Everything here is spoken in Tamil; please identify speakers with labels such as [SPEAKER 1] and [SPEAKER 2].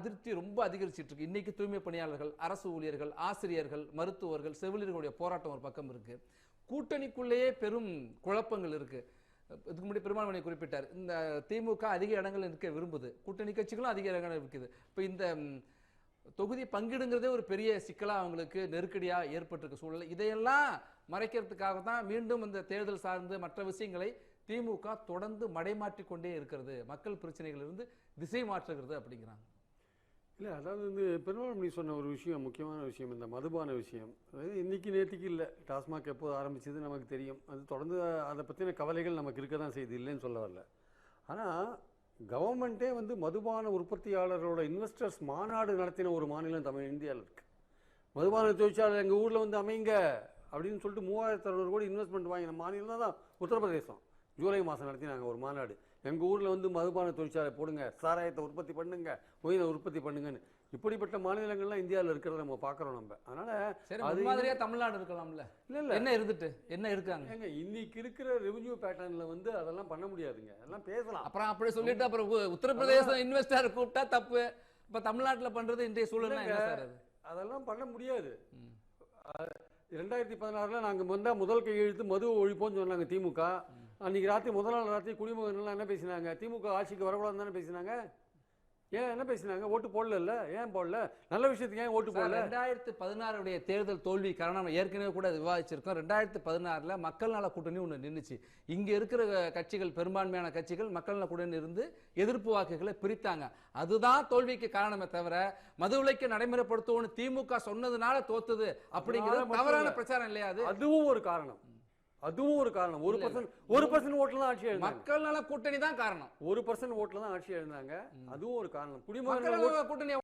[SPEAKER 1] அதிருப்தி ரொம்ப அதிகரிச்சிட்டு இருக்கு. இன்னைக்கு தூய்மை பணியாளர்கள், அரசு ஊழியர்கள், ஆசிரியர்கள், மருத்துவர்கள், செவிலியர்களுடைய போராட்டம் ஒரு பக்கம் இருக்கு. கூட்டணிக்குள்ளேயே பெரும் குழப்பங்கள் இருக்கு. இதுக்கு முன்னாடி பெருமாள்மணி குறிப்பிட்டார், இந்த திமுக அதிக இடங்கள் இருக்க விரும்புது, கூட்டணி கட்சிகளும் அதிக இடங்கள் இருக்குது. இப்போ இந்த தொகுதி பங்கிடுங்கிறதே ஒரு பெரிய சிக்கலா அவங்களுக்கு நெருக்கடியா ஏற்பட்டிருக்க சூழல். இதையெல்லாம் மறைக்கிறதுக்காக தான் மீண்டும் இந்த தேர்தல் சார்ந்து மற்ற விஷயங்களை திமுக தொடர்ந்து மடைமாற்றி கொண்டே இருக்கிறது, மக்கள் பிரச்சனைகளிலிருந்து திசை மாற்றுகிறது அப்படிங்கிறாங்க.
[SPEAKER 2] இல்லை, அதாவது வந்து பெருமாள்மணி சொன்ன ஒரு விஷயம், முக்கியமான விஷயம், இந்த மதுபான விஷயம். அதாவது இன்னைக்கு நேற்றுக்கு இல்லை, டாஸ்மாக் எப்போது ஆரம்பிச்சது நமக்கு தெரியும். அது தொடர்ந்து அதை பற்றின கவலைகள் நமக்கு இருக்க தான் செய்யுது, இல்லைன்னு சொல்ல வரல. ஆனால் கவர்மெண்ட்டே வந்து மதுபான உற்பத்தியாளர்களோட இன்வெஸ்டர்ஸ் மாநாடு நடத்தின ஒரு மாநிலம் தமிழ் இந்தியாவில் இருக்குது. மதுபான தொழிற்சாலை எங்கள் ஊரில் வந்து அமைங்க அப்படின்னு சொல்லிட்டு 3600 கோடி இன்வெஸ்ட்மெண்ட் வாங்கின மாநிலம் தான் உத்தரப்பிரதேசம். ஜூலை மாதம் நடத்தினாங்க ஒரு மாநாடு. எங்கள் ஊரில் வந்து மதுபான தொழிற்சாலை போடுங்க, சாராயத்தை உற்பத்தி பண்ணுங்க, ஒயினை உற்பத்தி பண்ணுங்கன்னு. இப்படிப்பட்ட மாநிலங்கள்லாம் இந்தியாவில் இருக்கிறத நம்ம பார்க்குறோம். நம்ம அதனால்
[SPEAKER 1] அது மாதிரியே தமிழ்நாடு இருக்கலாம்ல. இல்லை இல்லை, என்ன இருந்துட்டு என்ன இருக்காங்க
[SPEAKER 2] ஏங்க, இன்னைக்கு இருக்கிற ரெவென்யூ பேட்டர்னில் வந்து அதெல்லாம் பண்ண முடியாதுங்க. அதெல்லாம் பேசலாம்.
[SPEAKER 1] அப்புறம் அப்படி சொல்லிட்டு அப்புறம் உத்தரப்பிரதேசம் இன்வெஸ்டர் கூப்பிட்டா தப்பு, இப்போ தமிழ்நாட்டில் பண்ணுறது இன்றைய சூழல்
[SPEAKER 2] அதெல்லாம் பண்ண முடியாது. 2016 நாங்கள் வந்தால் முதல் கையெழுத்து மது ஒழிப்போன்னு சொன்னாங்க திமுக. அன்றைக்கி ராத்திரி முதல் நாள் ராத்திரி குடிமகன்லாம் என்ன பேசினாங்க? திமுக ஆட்சிக்கு வரக்கூடாதுன்னு தானே பேசினாங்க. ஏன் என்ன பேசினாங்க? ஓட்டு போடல. ஏன் போடல? நல்ல விஷயத்துக்கு ஏன் ஓட்டு போடல?
[SPEAKER 1] 2016 தேர்தல் தோல்வி காரணம் ஏற்கனவே கூட விவாதிச்சிருக்கோம். 2016 மக்கள் நல கூட்டணி ஒன்று நின்றுச்சு. இங்க இருக்கிற கட்சிகள், பெரும்பான்மையான கட்சிகள் மக்கள் நல கூட்டணி இருந்து எதிர்ப்பு வாக்குகளை பிரித்தாங்க. அதுதான் தோல்விக்கு காரணமே தவிர மது விலக்கை நடைமுறைப்படுத்துவோம்னு திமுக சொன்னதுனால தோத்தது அப்படிங்கிறது தவறான பிரச்சாரம் இல்லையா?
[SPEAKER 2] அதுவும் ஒரு காரணம். 1% ஓட்டுல தான் ஆட்சி எழுந்தாங்க.
[SPEAKER 1] மக்கள் நல கூட்டணி தான் காரணம்.
[SPEAKER 2] 1% ஓட்டுல தான் ஆட்சி எழுந்தாங்க. அதுவும் ஒரு காரணம். குடிமகன் கூட்டணி